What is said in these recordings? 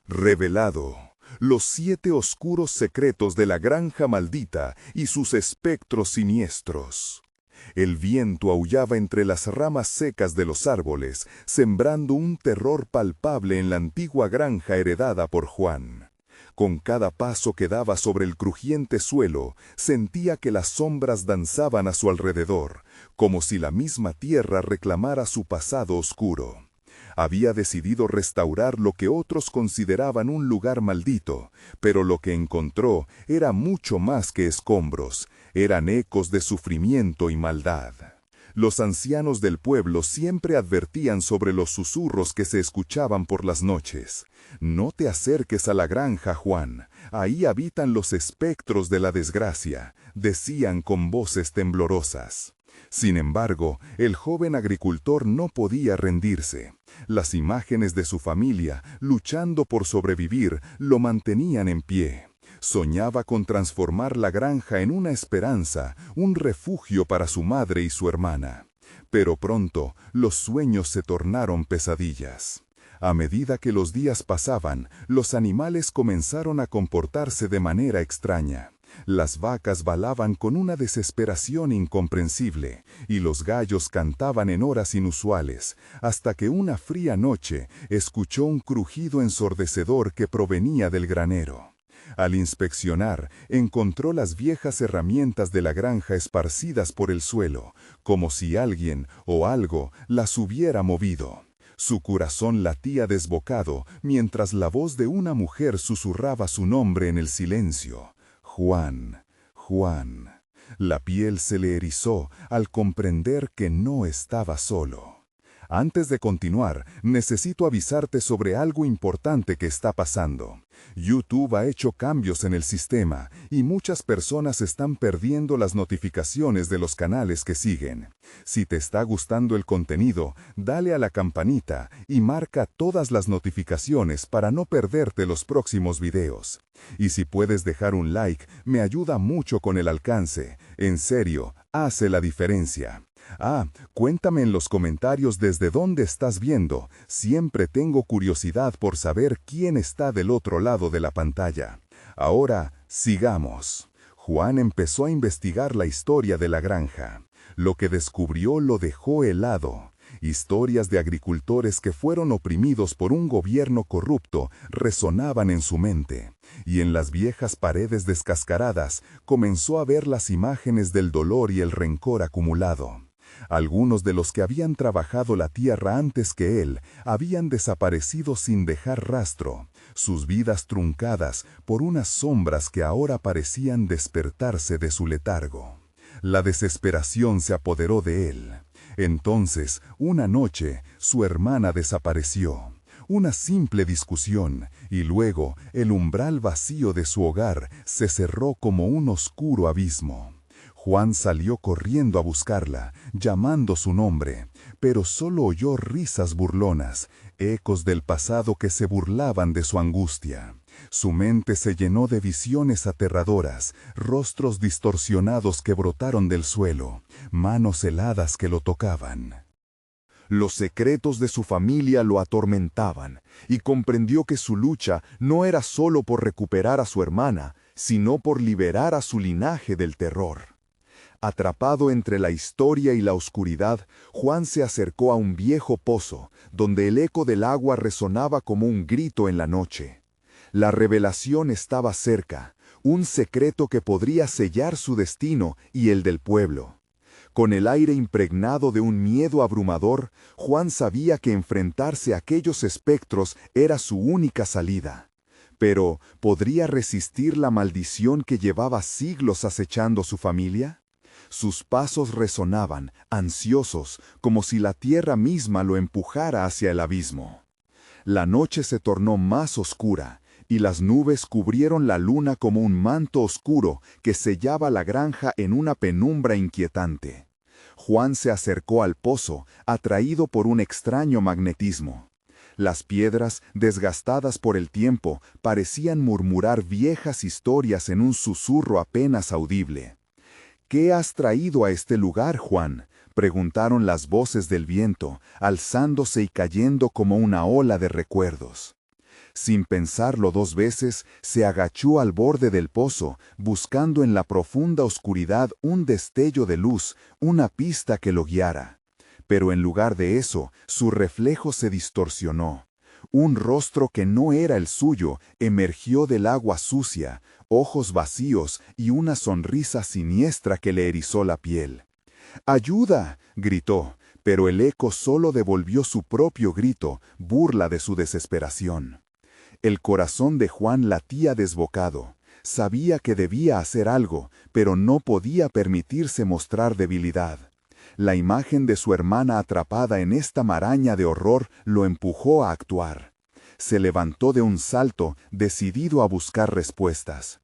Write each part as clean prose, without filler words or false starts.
Revelado, los 7 oscuros secretos de la granja maldita y sus espectros siniestros. El viento aullaba entre las ramas secas de los árboles, sembrando un terror palpable en la antigua granja heredada por Juan. Con cada paso que daba sobre el crujiente suelo, sentía que las sombras danzaban a su alrededor, como si la misma tierra reclamara su pasado oscuro. Había decidido restaurar lo que otros consideraban un lugar maldito, pero lo que encontró era mucho más que escombros, eran ecos de sufrimiento y maldad. Los ancianos del pueblo siempre advertían sobre los susurros que se escuchaban por las noches. «No te acerques a la granja, Juan, ahí habitan los espectros de la desgracia», decían con voces temblorosas. Sin embargo, el joven agricultor no podía rendirse. Las imágenes de su familia, luchando por sobrevivir, lo mantenían en pie. Soñaba con transformar la granja en una esperanza, un refugio para su madre y su hermana. Pero pronto, los sueños se tornaron pesadillas. A medida que los días pasaban, los animales comenzaron a comportarse de manera extraña. Las vacas balaban con una desesperación incomprensible, y los gallos cantaban en horas inusuales, hasta que una fría noche escuchó un crujido ensordecedor que provenía del granero. Al inspeccionar, encontró las viejas herramientas de la granja esparcidas por el suelo, como si alguien o algo las hubiera movido. Su corazón latía desbocado, mientras la voz de una mujer susurraba su nombre en el silencio. Juan, Juan. La piel se le erizó al comprender que no estaba solo. Antes de continuar, necesito avisarte sobre algo importante que está pasando. YouTube ha hecho cambios en el sistema y muchas personas están perdiendo las notificaciones de los canales que siguen. Si te está gustando el contenido, dale a la campanita y marca todas las notificaciones para no perderte los próximos videos. Y si puedes dejar un like, me ayuda mucho con el alcance. En serio, hace la diferencia. Cuéntame en los comentarios desde dónde estás viendo. Siempre tengo curiosidad por saber quién está del otro lado de la pantalla. Ahora, sigamos. Juan empezó a investigar la historia de la granja. Lo que descubrió lo dejó helado. Historias de agricultores que fueron oprimidos por un gobierno corrupto resonaban en su mente, y en las viejas paredes descascaradas comenzó a ver las imágenes del dolor y el rencor acumulado. Algunos de los que habían trabajado la tierra antes que él habían desaparecido sin dejar rastro, sus vidas truncadas por unas sombras que ahora parecían despertarse de su letargo. La desesperación se apoderó de él. Entonces, una noche, su hermana desapareció. Una simple discusión, y luego el umbral vacío de su hogar se cerró como un oscuro abismo. Juan salió corriendo a buscarla, llamando su nombre, pero solo oyó risas burlonas, ecos del pasado que se burlaban de su angustia. Su mente se llenó de visiones aterradoras, rostros distorsionados que brotaron del suelo, manos heladas que lo tocaban. Los secretos de su familia lo atormentaban, y comprendió que su lucha no era solo por recuperar a su hermana, sino por liberar a su linaje del terror. Atrapado entre la historia y la oscuridad, Juan se acercó a un viejo pozo, donde el eco del agua resonaba como un grito en la noche. La revelación estaba cerca, un secreto que podría sellar su destino y el del pueblo. Con el aire impregnado de un miedo abrumador, Juan sabía que enfrentarse a aquellos espectros era su única salida. Pero, ¿podría resistir la maldición que llevaba siglos acechando su familia? Sus pasos resonaban, ansiosos, como si la tierra misma lo empujara hacia el abismo. La noche se tornó más oscura, y las nubes cubrieron la luna como un manto oscuro que sellaba la granja en una penumbra inquietante. Juan se acercó al pozo, atraído por un extraño magnetismo. Las piedras, desgastadas por el tiempo, parecían murmurar viejas historias en un susurro apenas audible. «¿Qué has traído a este lugar, Juan?», preguntaron las voces del viento, alzándose y cayendo como una ola de recuerdos. Sin pensarlo 2 veces, se agachó al borde del pozo, buscando en la profunda oscuridad un destello de luz, una pista que lo guiara. Pero en lugar de eso, su reflejo se distorsionó. Un rostro que no era el suyo emergió del agua sucia, ojos vacíos y una sonrisa siniestra que le erizó la piel. ¡Ayuda!, gritó, pero el eco solo devolvió su propio grito, burla de su desesperación. El corazón de Juan latía desbocado. Sabía que debía hacer algo, pero no podía permitirse mostrar debilidad. La imagen de su hermana atrapada en esta maraña de horror lo empujó a actuar. Se levantó de un salto, decidido a buscar respuestas.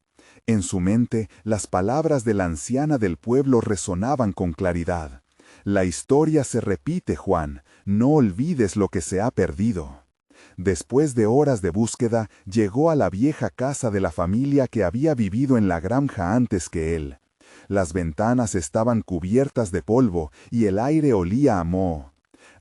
En su mente, las palabras de la anciana del pueblo resonaban con claridad. La historia se repite, Juan, no olvides lo que se ha perdido. Después de horas de búsqueda, llegó a la vieja casa de la familia que había vivido en la granja antes que él. Las ventanas estaban cubiertas de polvo y el aire olía a moho.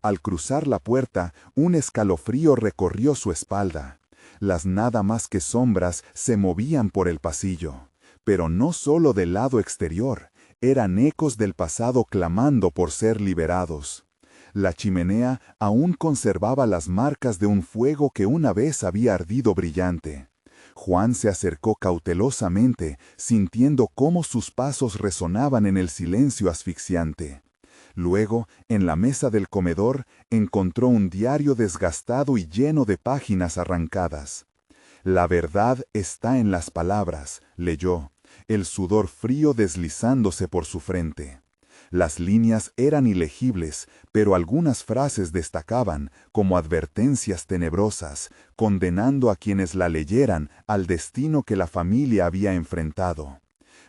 Al cruzar la puerta, un escalofrío recorrió su espalda. Las nada más que sombras se movían por el pasillo. Pero no solo del lado exterior, eran ecos del pasado clamando por ser liberados. La chimenea aún conservaba las marcas de un fuego que una vez había ardido brillante. Juan se acercó cautelosamente, sintiendo cómo sus pasos resonaban en el silencio asfixiante. Luego, en la mesa del comedor, encontró un diario desgastado y lleno de páginas arrancadas. «La verdad está en las palabras», leyó, el sudor frío deslizándose por su frente. Las líneas eran ilegibles, pero algunas frases destacaban como advertencias tenebrosas, condenando a quienes la leyeran al destino que la familia había enfrentado.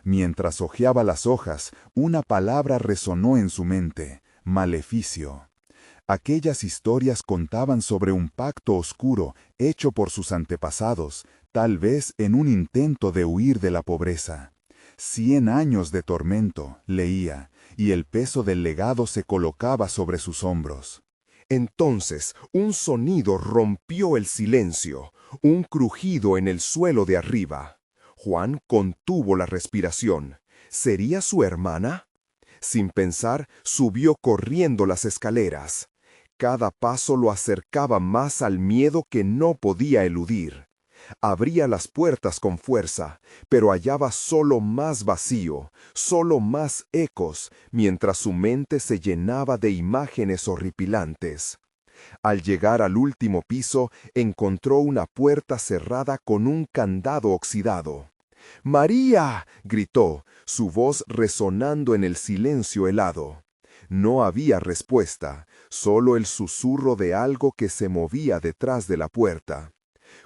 Mientras hojeaba las hojas, una palabra resonó en su mente: maleficio. Aquellas historias contaban sobre un pacto oscuro hecho por sus antepasados, tal vez en un intento de huir de la pobreza. 100 años de tormento, leía, y el peso del legado se colocaba sobre sus hombros. Entonces, un sonido rompió el silencio, un crujido en el suelo de arriba. Juan contuvo la respiración. ¿Sería su hermana? Sin pensar, subió corriendo las escaleras. Cada paso lo acercaba más al miedo que no podía eludir. Abría las puertas con fuerza, pero hallaba solo más vacío, solo más ecos, mientras su mente se llenaba de imágenes horripilantes. Al llegar al último piso, encontró una puerta cerrada con un candado oxidado. «¡María!», gritó, su voz resonando en el silencio helado. No había respuesta, solo el susurro de algo que se movía detrás de la puerta.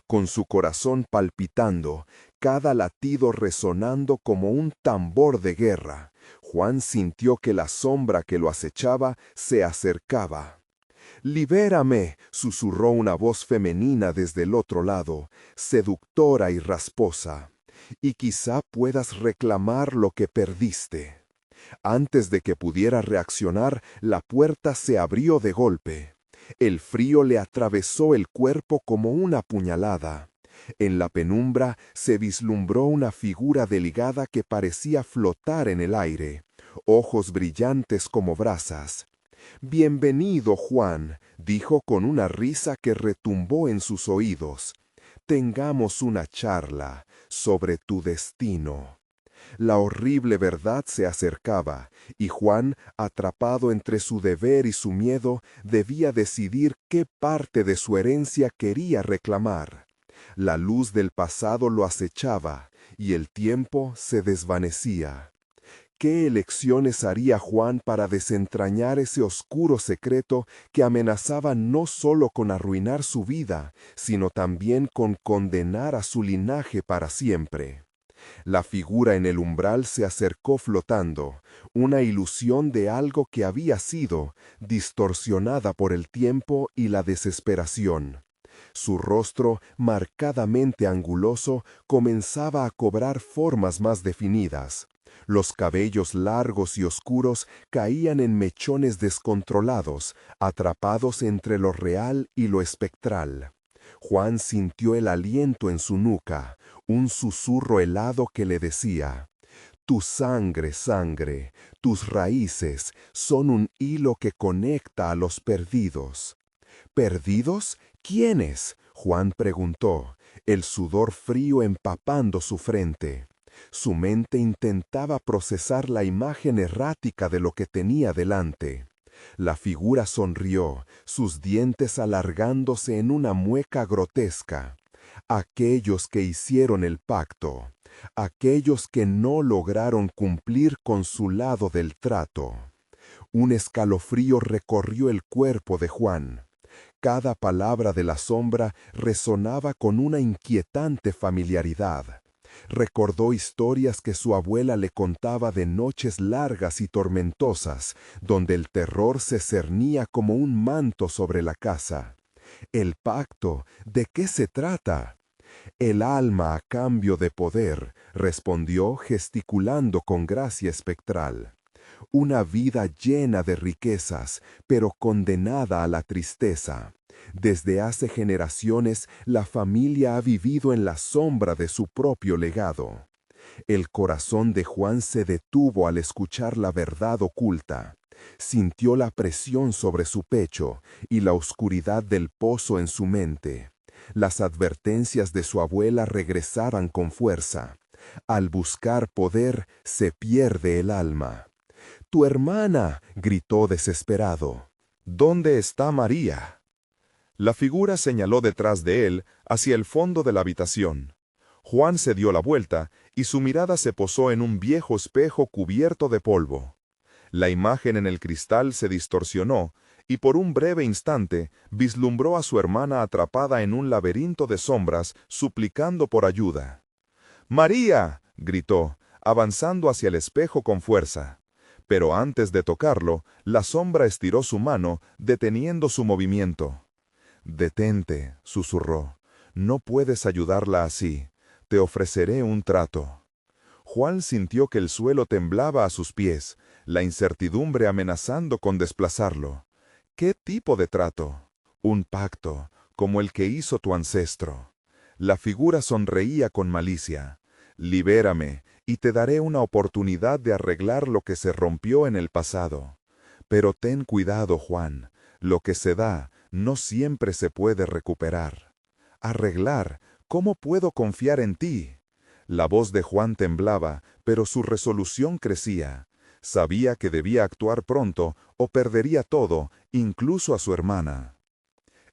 Con su corazón palpitando, cada latido resonando como un tambor de guerra, Juan sintió que la sombra que lo acechaba se acercaba. «¡Libérame!», susurró una voz femenina desde el otro lado, seductora y rasposa. «Y quizá puedas reclamar lo que perdiste». Antes de que pudiera reaccionar, la puerta se abrió de golpe. El frío le atravesó el cuerpo como una puñalada. En la penumbra se vislumbró una figura delgada que parecía flotar en el aire, ojos brillantes como brasas. «Bienvenido, Juan», dijo con una risa que retumbó en sus oídos. «Tengamos una charla sobre tu destino». La horrible verdad se acercaba, y Juan, atrapado entre su deber y su miedo, debía decidir qué parte de su herencia quería reclamar. La luz del pasado lo acechaba, y el tiempo se desvanecía. ¿Qué elecciones haría Juan para desentrañar ese oscuro secreto que amenazaba no solo con arruinar su vida, sino también con condenar a su linaje para siempre? La figura en el umbral se acercó flotando, una ilusión de algo que había sido, distorsionada por el tiempo y la desesperación. Su rostro, marcadamente anguloso, comenzaba a cobrar formas más definidas. Los cabellos largos y oscuros caían en mechones descontrolados, atrapados entre lo real y lo espectral. Juan sintió el aliento en su nuca, un susurro helado que le decía: tu sangre, sangre, tus raíces son un hilo que conecta a los perdidos. ¿Perdidos? ¿Quiénes? Juan preguntó, el sudor frío empapando su frente. Su mente intentaba procesar la imagen errática de lo que tenía delante. La figura sonrió, sus dientes alargándose en una mueca grotesca. Aquellos que hicieron el pacto, aquellos que no lograron cumplir con su lado del trato. Un escalofrío recorrió el cuerpo de Juan. Cada palabra de la sombra resonaba con una inquietante familiaridad. Recordó historias que su abuela le contaba de noches largas y tormentosas, donde el terror se cernía como un manto sobre la casa. El pacto, ¿de qué se trata? El alma a cambio de poder, respondió gesticulando con gracia espectral. Una vida llena de riquezas, pero condenada a la tristeza. Desde hace generaciones, la familia ha vivido en la sombra de su propio legado. El corazón de Juan se detuvo al escuchar la verdad oculta. Sintió la presión sobre su pecho y la oscuridad del pozo en su mente. Las advertencias de su abuela regresaban con fuerza. Al buscar poder, se pierde el alma. «¡Tu hermana!», gritó desesperado. «¿Dónde está María?». La figura señaló detrás de él, hacia el fondo de la habitación. Juan se dio la vuelta y su mirada se posó en un viejo espejo cubierto de polvo. La imagen en el cristal se distorsionó y por un breve instante vislumbró a su hermana atrapada en un laberinto de sombras, suplicando por ayuda. «¡María!», gritó, avanzando hacia el espejo con fuerza. Pero antes de tocarlo, la sombra estiró su mano, deteniendo su movimiento. «Detente», susurró. «No puedes ayudarla así. Te ofreceré un trato». Juan sintió que el suelo temblaba a sus pies, la incertidumbre amenazando con desplazarlo. ¿Qué tipo de trato? Un pacto, como el que hizo tu ancestro. La figura sonreía con malicia. «Libérame, y te daré una oportunidad de arreglar lo que se rompió en el pasado. Pero ten cuidado, Juan. Lo que se da no siempre se puede recuperar. Arreglar, ¿cómo puedo confiar en ti?». La voz de Juan temblaba, pero su resolución crecía. Sabía que debía actuar pronto o perdería todo, incluso a su hermana.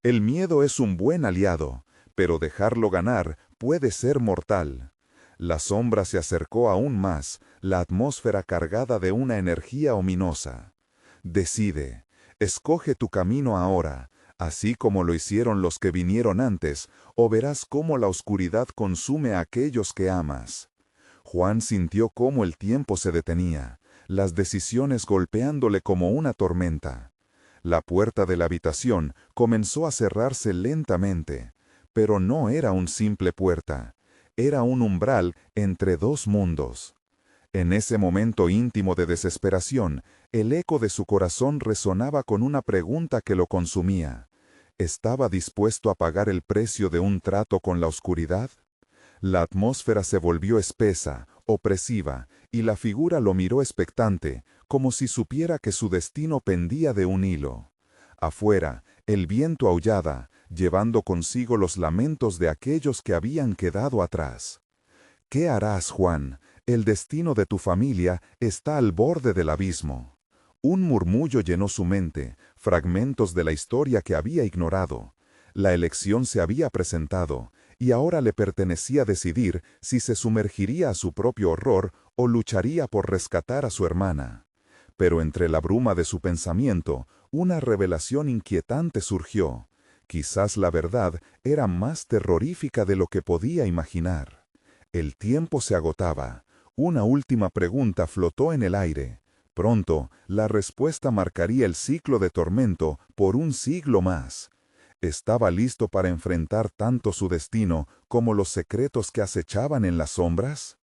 El miedo es un buen aliado, pero dejarlo ganar puede ser mortal. La sombra se acercó aún más, la atmósfera cargada de una energía ominosa. Decide, escoge tu camino ahora, así como lo hicieron los que vinieron antes, o verás cómo la oscuridad consume a aquellos que amas. Juan sintió cómo el tiempo se detenía, las decisiones golpeándole como una tormenta. La puerta de la habitación comenzó a cerrarse lentamente, pero no era un simple puerta. Era un umbral entre dos mundos. En ese momento íntimo de desesperación, el eco de su corazón resonaba con una pregunta que lo consumía. ¿Estaba dispuesto a pagar el precio de un trato con la oscuridad? La atmósfera se volvió espesa, opresiva, y la figura lo miró expectante, como si supiera que su destino pendía de un hilo. Afuera, el viento aullaba, llevando consigo los lamentos de aquellos que habían quedado atrás. ¿Qué harás, Juan? El destino de tu familia está al borde del abismo. Un murmullo llenó su mente, fragmentos de la historia que había ignorado. La elección se había presentado, y ahora le pertenecía decidir si se sumergiría a su propio horror o lucharía por rescatar a su hermana. Pero entre la bruma de su pensamiento, una revelación inquietante surgió. Quizás la verdad era más terrorífica de lo que podía imaginar. El tiempo se agotaba. Una última pregunta flotó en el aire. Pronto, la respuesta marcaría el ciclo de tormento por un siglo más. ¿Estaba listo para enfrentar tanto su destino como los secretos que acechaban en las sombras?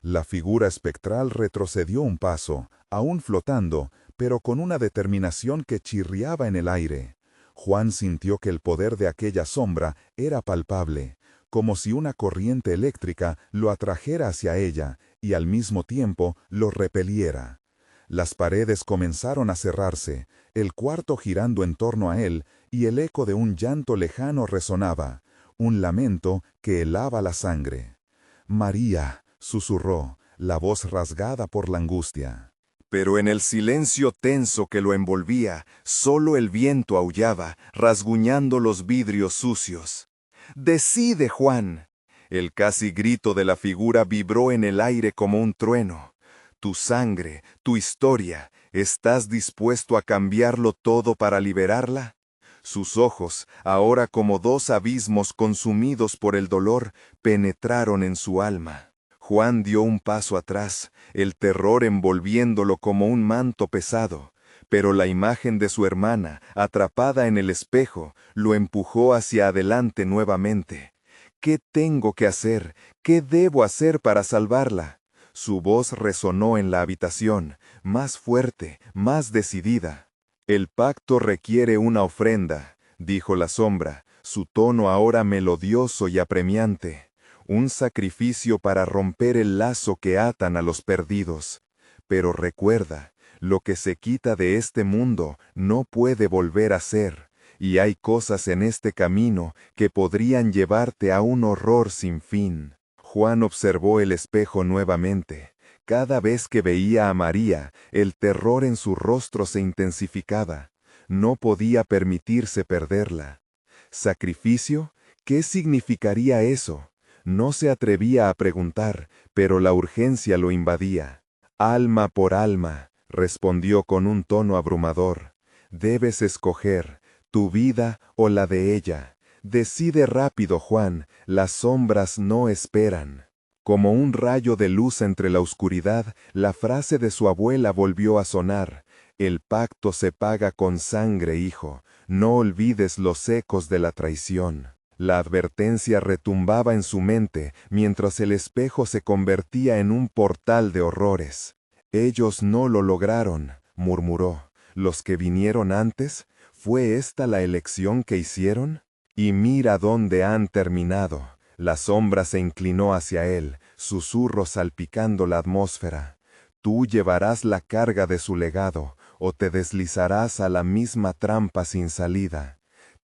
La figura espectral retrocedió un paso, aún flotando, pero con una determinación que chirriaba en el aire. Juan sintió que el poder de aquella sombra era palpable, como si una corriente eléctrica lo atrajera hacia ella y al mismo tiempo lo repeliera. Las paredes comenzaron a cerrarse, el cuarto girando en torno a él, y el eco de un llanto lejano resonaba, un lamento que helaba la sangre. «María», susurró, la voz rasgada por la angustia. Pero en el silencio tenso que lo envolvía, solo el viento aullaba, rasguñando los vidrios sucios. «¡Decide, Juan!». El casi grito de la figura vibró en el aire como un trueno. Tu sangre, tu historia, ¿estás dispuesto a cambiarlo todo para liberarla? Sus ojos, ahora como dos abismos consumidos por el dolor, penetraron en su alma. Juan dio un paso atrás, el terror envolviéndolo como un manto pesado, pero la imagen de su hermana, atrapada en el espejo, lo empujó hacia adelante nuevamente. ¿Qué tengo que hacer? ¿Qué debo hacer para salvarla? Su voz resonó en la habitación, más fuerte, más decidida. «El pacto requiere una ofrenda», dijo la sombra, su tono ahora melodioso y apremiante. «Un sacrificio para romper el lazo que atan a los perdidos. Pero recuerda, lo que se quita de este mundo no puede volver a ser, y hay cosas en este camino que podrían llevarte a un horror sin fin». Juan observó el espejo nuevamente. Cada vez que veía a María, el terror en su rostro se intensificaba. No podía permitirse perderla. ¿Sacrificio? ¿Qué significaría eso? No se atrevía a preguntar, pero la urgencia lo invadía. «Alma por alma», respondió con un tono abrumador. «Debes escoger, tu vida o la de ella. Decide rápido, Juan, las sombras no esperan». Como un rayo de luz entre la oscuridad, la frase de su abuela volvió a sonar. «El pacto se paga con sangre, hijo. No olvides los ecos de la traición». La advertencia retumbaba en su mente, mientras el espejo se convertía en un portal de horrores. «Ellos no lo lograron», murmuró. «Los que vinieron antes, ¿fue esta la elección que hicieron? Y mira dónde han terminado». La sombra se inclinó hacia él, susurros salpicando la atmósfera. «Tú llevarás la carga de su legado, o te deslizarás a la misma trampa sin salida.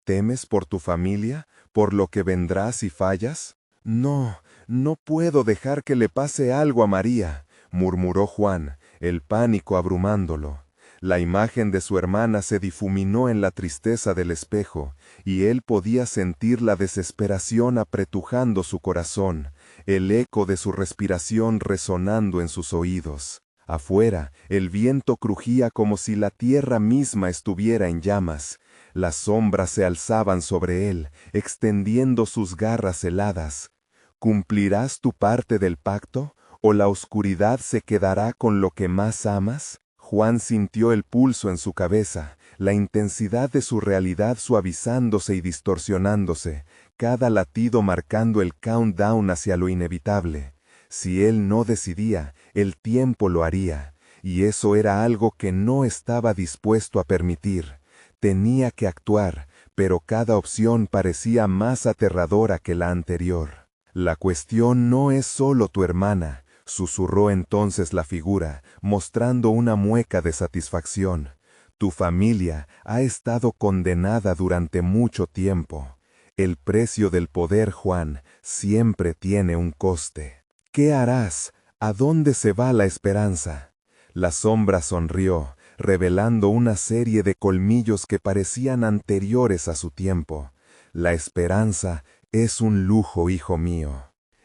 ¿Temes por tu familia, por lo que vendrá si fallas?» «No, no puedo dejar que le pase algo a María», murmuró Juan, el pánico abrumándolo. La imagen de su hermana se difuminó en la tristeza del espejo, y él podía sentir la desesperación apretujando su corazón, el eco de su respiración resonando en sus oídos. Afuera, el viento crujía como si la tierra misma estuviera en llamas. Las sombras se alzaban sobre él, extendiendo sus garras heladas. ¿Cumplirás tu parte del pacto, o la oscuridad se quedará con lo que más amas? Juan sintió el pulso en su cabeza, la intensidad de su realidad suavizándose y distorsionándose, cada latido marcando el countdown hacia lo inevitable. Si él no decidía, el tiempo lo haría, y eso era algo que no estaba dispuesto a permitir. Tenía que actuar, pero cada opción parecía más aterradora que la anterior. «La cuestión no es solo tu hermana», susurró entonces la figura, mostrando una mueca de satisfacción. «Tu familia ha estado condenada durante mucho tiempo. El precio del poder, Juan, siempre tiene un coste. ¿Qué harás? ¿A dónde se va la esperanza?». La sombra sonrió, revelando una serie de colmillos que parecían anteriores a su tiempo. «La esperanza es un lujo, hijo mío.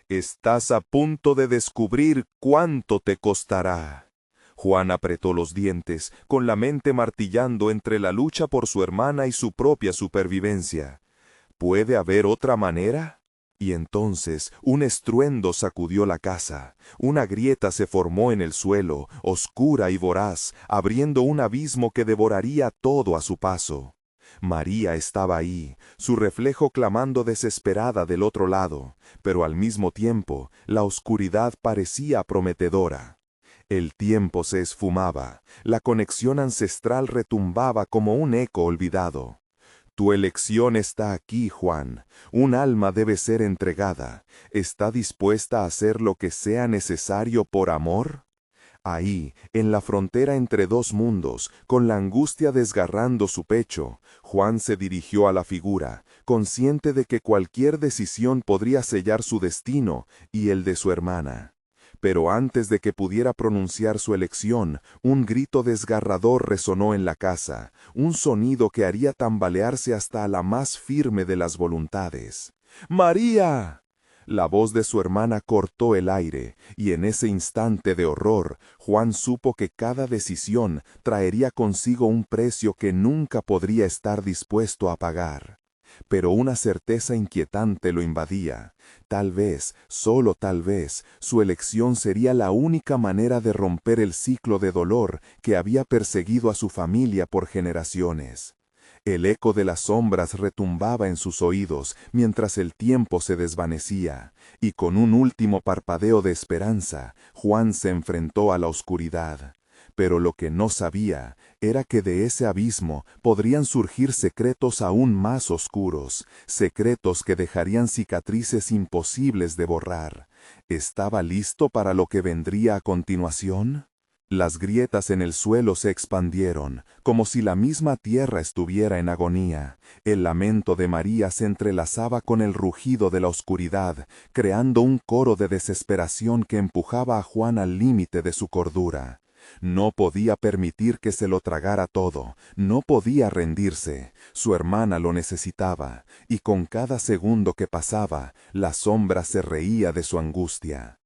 Estás a punto de descubrir cuánto te costará». Juan apretó los dientes, con la mente martillando entre la lucha por su hermana y su propia supervivencia. ¿Puede haber otra manera? Y entonces un estruendo sacudió la casa. Una grieta se formó en el suelo, oscura y voraz, abriendo un abismo que devoraría todo a su paso. María estaba ahí, su reflejo clamando desesperada del otro lado, pero al mismo tiempo la oscuridad parecía prometedora. El tiempo se esfumaba, la conexión ancestral retumbaba como un eco olvidado. Tu elección está aquí, Juan. Un alma debe ser entregada. ¿Está dispuesta a hacer lo que sea necesario por amor? Ahí, en la frontera entre dos mundos, con la angustia desgarrando su pecho, Juan se dirigió a la figura, consciente de que cualquier decisión podría sellar su destino y el de su hermana. Pero antes de que pudiera pronunciar su elección, un grito desgarrador resonó en la casa, un sonido que haría tambalearse hasta a la más firme de las voluntades. ¡María! La voz de su hermana cortó el aire, y en ese instante de horror, Juan supo que cada decisión traería consigo un precio que nunca podría estar dispuesto a pagar. Pero una certeza inquietante lo invadía. Tal vez, solo tal vez, su elección sería la única manera de romper el ciclo de dolor que había perseguido a su familia por generaciones. El eco de las sombras retumbaba en sus oídos mientras el tiempo se desvanecía, y con un último parpadeo de esperanza, Juan se enfrentó a la oscuridad. Pero lo que no sabía era que de ese abismo podrían surgir secretos aún más oscuros, secretos que dejarían cicatrices imposibles de borrar. ¿Estaba listo para lo que vendría a continuación? Las grietas en el suelo se expandieron, como si la misma tierra estuviera en agonía. El lamento de María se entrelazaba con el rugido de la oscuridad, creando un coro de desesperación que empujaba a Juan al límite de su cordura. No podía permitir que se lo tragara todo, no podía rendirse. Su hermana lo necesitaba, y con cada segundo que pasaba, la sombra se reía de su angustia.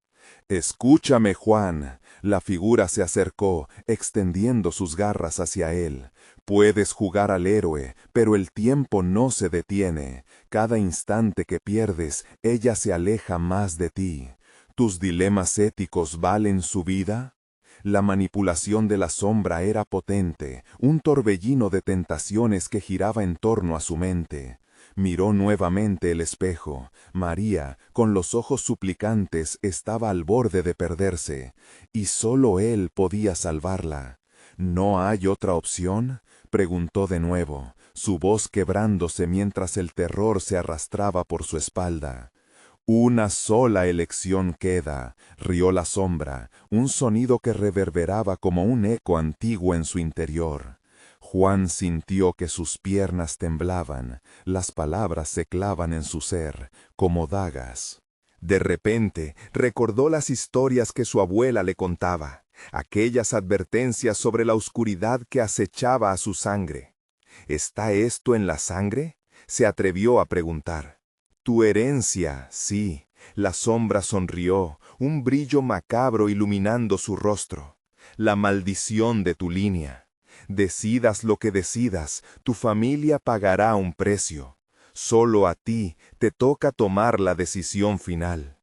«Escúchame, Juan». La figura se acercó, extendiendo sus garras hacia él. «Puedes jugar al héroe, pero el tiempo no se detiene. Cada instante que pierdes, ella se aleja más de ti. ¿Tus dilemas éticos valen su vida?». La manipulación de la sombra era potente, un torbellino de tentaciones que giraba en torno a su mente. Miró nuevamente el espejo. María, con los ojos suplicantes, estaba al borde de perderse, y solo él podía salvarla. «¿No hay otra opción?», preguntó de nuevo, su voz quebrándose mientras el terror se arrastraba por su espalda. «Una sola elección queda», rió la sombra, un sonido que reverberaba como un eco antiguo en su interior. Juan sintió que sus piernas temblaban, las palabras se clavan en su ser, como dagas. De repente, recordó las historias que su abuela le contaba, aquellas advertencias sobre la oscuridad que acechaba a su sangre. «¿Está esto en la sangre?», se atrevió a preguntar. «Tu herencia, sí». La sombra sonrió, un brillo macabro iluminando su rostro. «La maldición de tu línea. Decidas lo que decidas, tu familia pagará un precio. Solo a ti te toca tomar la decisión final».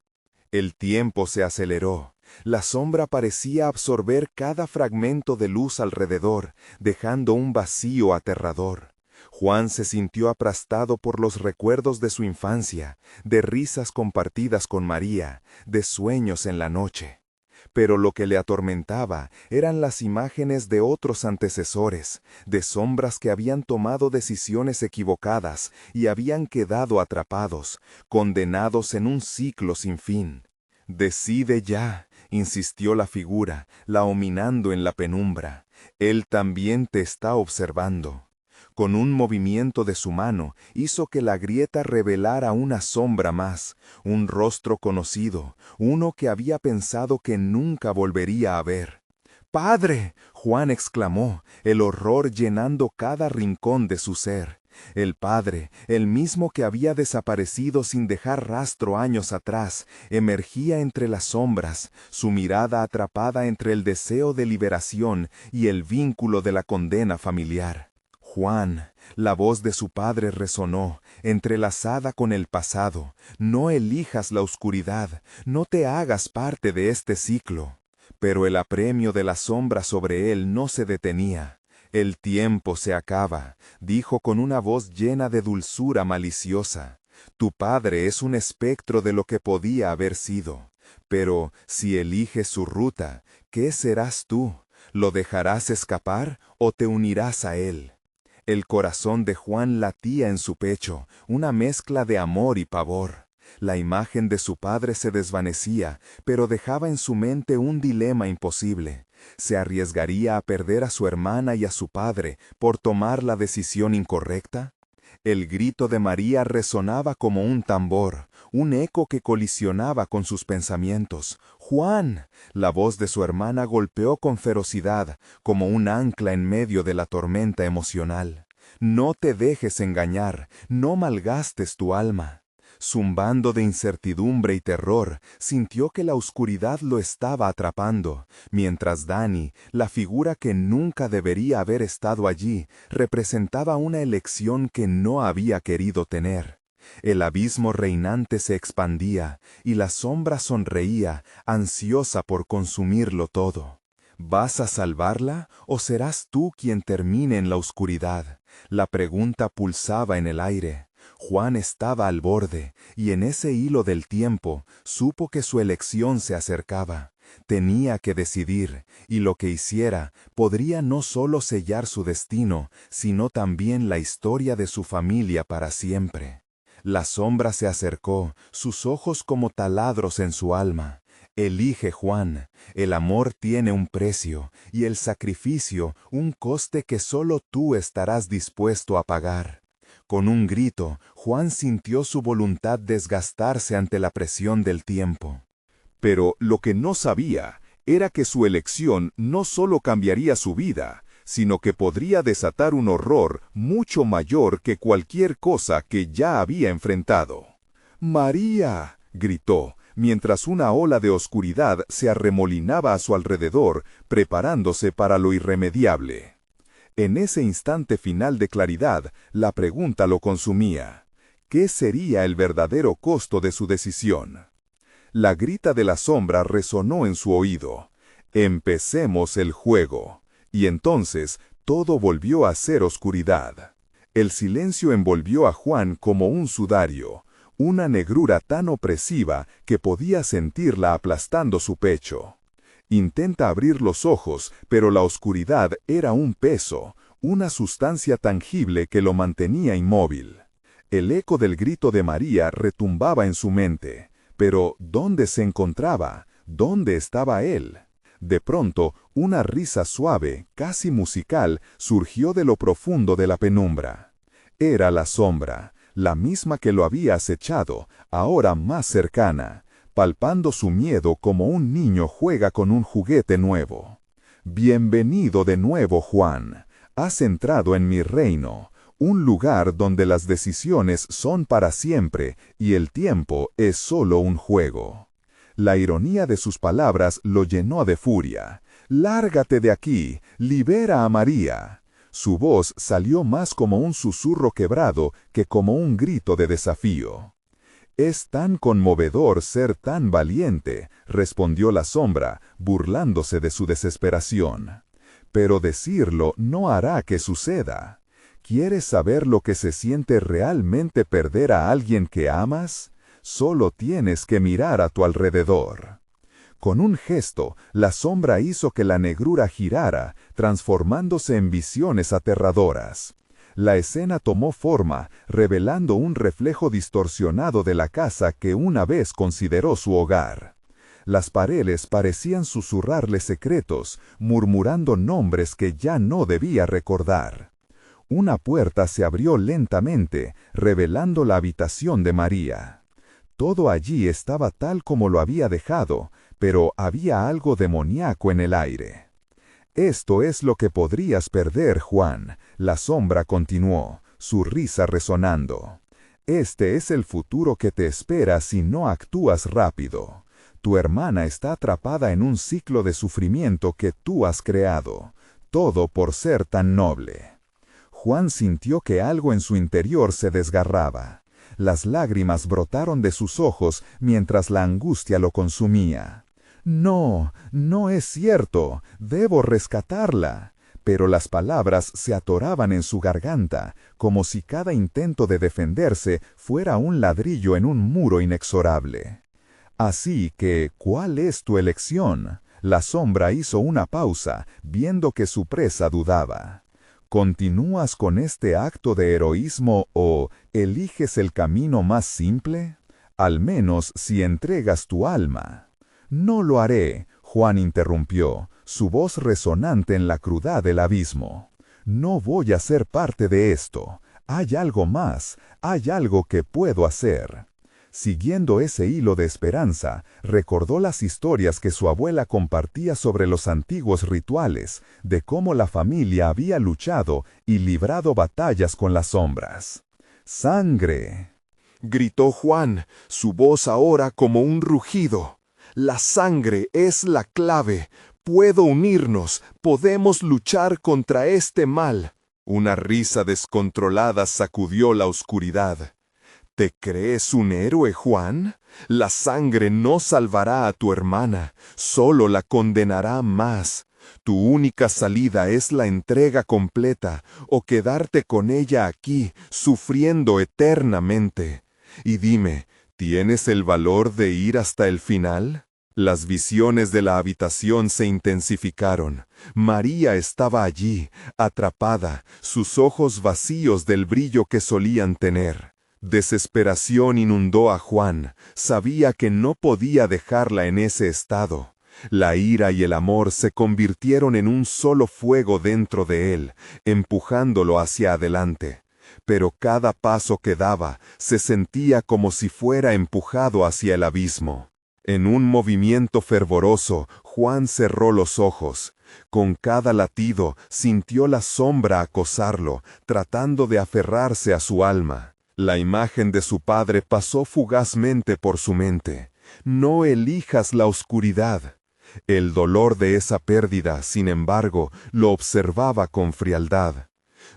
El tiempo se aceleró. La sombra parecía absorber cada fragmento de luz alrededor, dejando un vacío aterrador. Juan se sintió aplastado por los recuerdos de su infancia, de risas compartidas con María, de sueños en la noche. Pero lo que le atormentaba eran las imágenes de otros antecesores, de sombras que habían tomado decisiones equivocadas y habían quedado atrapados, condenados en un ciclo sin fin. «Decide ya», insistió la figura, laominando en la penumbra. «Él también te está observando». Con un movimiento de su mano, hizo que la grieta revelara una sombra más, un rostro conocido, uno que había pensado que nunca volvería a ver. «¡Padre!», Juan exclamó, el horror llenando cada rincón de su ser. El padre, el mismo que había desaparecido sin dejar rastro años atrás, emergía entre las sombras, su mirada atrapada entre el deseo de liberación y el vínculo de la condena familiar. «Juan», la voz de su padre resonó, entrelazada con el pasado. «No elijas la oscuridad, no te hagas parte de este ciclo». Pero el apremio de la sombra sobre él no se detenía. «El tiempo se acaba», dijo con una voz llena de dulzura maliciosa. «Tu padre es un espectro de lo que podía haber sido. Pero si eliges su ruta, ¿qué serás tú? ¿Lo dejarás escapar o te unirás a él?». El corazón de Juan latía en su pecho, una mezcla de amor y pavor. La imagen de su padre se desvanecía, pero dejaba en su mente un dilema imposible. ¿Se arriesgaría a perder a su hermana y a su padre por tomar la decisión incorrecta? El grito de María resonaba como un tambor, un eco que colisionaba con sus pensamientos. ¡Juan! La voz de su hermana golpeó con ferocidad, como un ancla en medio de la tormenta emocional. No te dejes engañar, no malgastes tu alma. Zumbando de incertidumbre y terror, sintió que la oscuridad lo estaba atrapando, mientras Dani, la figura que nunca debería haber estado allí, representaba una elección que no había querido tener. El abismo reinante se expandía, y la sombra sonreía, ansiosa por consumirlo todo. ¿Vas a salvarla o serás tú quien termine en la oscuridad? La pregunta pulsaba en el aire. Juan estaba al borde, y en ese hilo del tiempo supo que su elección se acercaba. Tenía que decidir, y lo que hiciera podría no solo sellar su destino, sino también la historia de su familia para siempre. La sombra se acercó, sus ojos como taladros en su alma. Elige, Juan, el amor tiene un precio, y el sacrificio un coste que solo tú estarás dispuesto a pagar. Con un grito, Juan sintió su voluntad desgastarse ante la presión del tiempo. Pero lo que no sabía era que su elección no solo cambiaría su vida, sino que podría desatar un horror mucho mayor que cualquier cosa que ya había enfrentado. ¡María!, gritó, mientras una ola de oscuridad se arremolinaba a su alrededor, preparándose para lo irremediable. En ese instante final de claridad, la pregunta lo consumía. ¿Qué sería el verdadero costo de su decisión? La grita de la sombra resonó en su oído. Empecemos el juego. Y entonces todo volvió a ser oscuridad. El silencio envolvió a Juan como un sudario, una negrura tan opresiva que podía sentirla aplastando su pecho. Intenta abrir los ojos, pero la oscuridad era un peso, una sustancia tangible que lo mantenía inmóvil. El eco del grito de María retumbaba en su mente, pero ¿dónde se encontraba? ¿Dónde estaba él? De pronto, una risa suave, casi musical, surgió de lo profundo de la penumbra. Era la sombra, la misma que lo había acechado, ahora más cercana, palpando su miedo como un niño juega con un juguete nuevo. Bienvenido de nuevo, Juan. Has entrado en mi reino, un lugar donde las decisiones son para siempre y el tiempo es solo un juego. La ironía de sus palabras lo llenó de furia. «Lárgate de aquí, libera a María». Su voz salió más como un susurro quebrado que como un grito de desafío. «Es tan conmovedor ser tan valiente», respondió la sombra, burlándose de su desesperación. «Pero decirlo no hará que suceda. ¿Quieres saber lo que se siente realmente perder a alguien que amas? Solo tienes que mirar a tu alrededor». Con un gesto, la sombra hizo que la negrura girara, transformándose en visiones aterradoras. La escena tomó forma, revelando un reflejo distorsionado de la casa que una vez consideró su hogar. Las paredes parecían susurrarle secretos, murmurando nombres que ya no debía recordar. Una puerta se abrió lentamente, revelando la habitación de María. Todo allí estaba tal como lo había dejado, pero había algo demoníaco en el aire. «Esto es lo que podrías perder, Juan», la sombra continuó, su risa resonando. «Este es el futuro que te espera si no actúas rápido. Tu hermana está atrapada en un ciclo de sufrimiento que tú has creado, todo por ser tan noble». Juan sintió que algo en su interior se desgarraba. Las lágrimas brotaron de sus ojos mientras la angustia lo consumía. «No, no es cierto, debo rescatarla». Pero las palabras se atoraban en su garganta, como si cada intento de defenderse fuera un ladrillo en un muro inexorable. «Así que, ¿cuál es tu elección?». La sombra hizo una pausa, viendo que su presa dudaba. ¿Continúas con este acto de heroísmo o eliges el camino más simple? Al menos si entregas tu alma. No lo haré, Juan interrumpió, su voz resonante en la crudad del abismo. No voy a ser parte de esto. Hay algo más, hay algo que puedo hacer. Siguiendo ese hilo de esperanza, recordó las historias que su abuela compartía sobre los antiguos rituales, de cómo la familia había luchado y librado batallas con las sombras. ¡Sangre!, gritó Juan, su voz ahora como un rugido. La sangre es la clave. Puedo unirnos, podemos luchar contra este mal. Una risa descontrolada sacudió la oscuridad. ¿Te crees un héroe, Juan? La sangre no salvará a tu hermana, solo la condenará más. Tu única salida es la entrega completa, o quedarte con ella aquí, sufriendo eternamente. Y dime, ¿tienes el valor de ir hasta el final? Las visiones de la habitación se intensificaron. María estaba allí, atrapada, sus ojos vacíos del brillo que solían tener. Desesperación inundó a Juan. Sabía que no podía dejarla en ese estado. La ira y el amor se convirtieron en un solo fuego dentro de él, empujándolo hacia adelante. Pero cada paso que daba se sentía como si fuera empujado hacia el abismo. En un movimiento fervoroso, Juan cerró los ojos. Con cada latido sintió la sombra acosarlo, tratando de aferrarse a su alma. La imagen de su padre pasó fugazmente por su mente. No elijas la oscuridad. El dolor de esa pérdida, sin embargo, lo observaba con frialdad.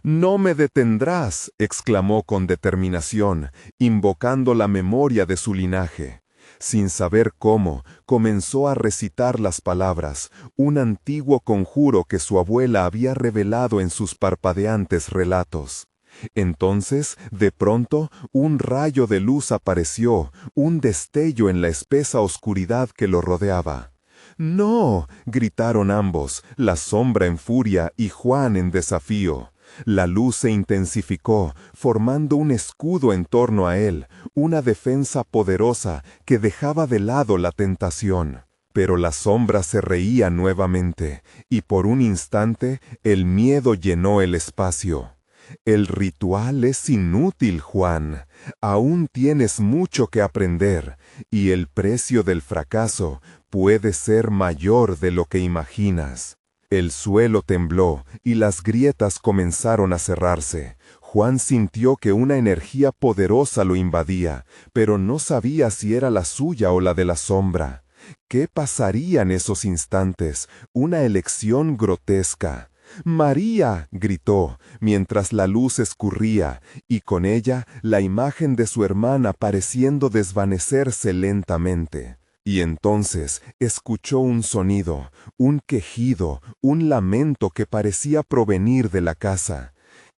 «No me detendrás», exclamó con determinación, invocando la memoria de su linaje. Sin saber cómo, comenzó a recitar las palabras, un antiguo conjuro que su abuela había revelado en sus parpadeantes relatos. Entonces, de pronto, un rayo de luz apareció, un destello en la espesa oscuridad que lo rodeaba. «¡No!», gritaron ambos, la sombra en furia y Juan en desafío. La luz se intensificó, formando un escudo en torno a él, una defensa poderosa que dejaba de lado la tentación. Pero la sombra se reía nuevamente, y por un instante el miedo llenó el espacio. «El ritual es inútil, Juan. Aún tienes mucho que aprender, y el precio del fracaso puede ser mayor de lo que imaginas». El suelo tembló y las grietas comenzaron a cerrarse. Juan sintió que una energía poderosa lo invadía, pero no sabía si era la suya o la de la sombra. ¿Qué pasaría en esos instantes? Una elección grotesca. «¡María!», gritó, mientras la luz escurría, y con ella la imagen de su hermana pareciendo desvanecerse lentamente. Y entonces escuchó un sonido, un quejido, un lamento que parecía provenir de la casa.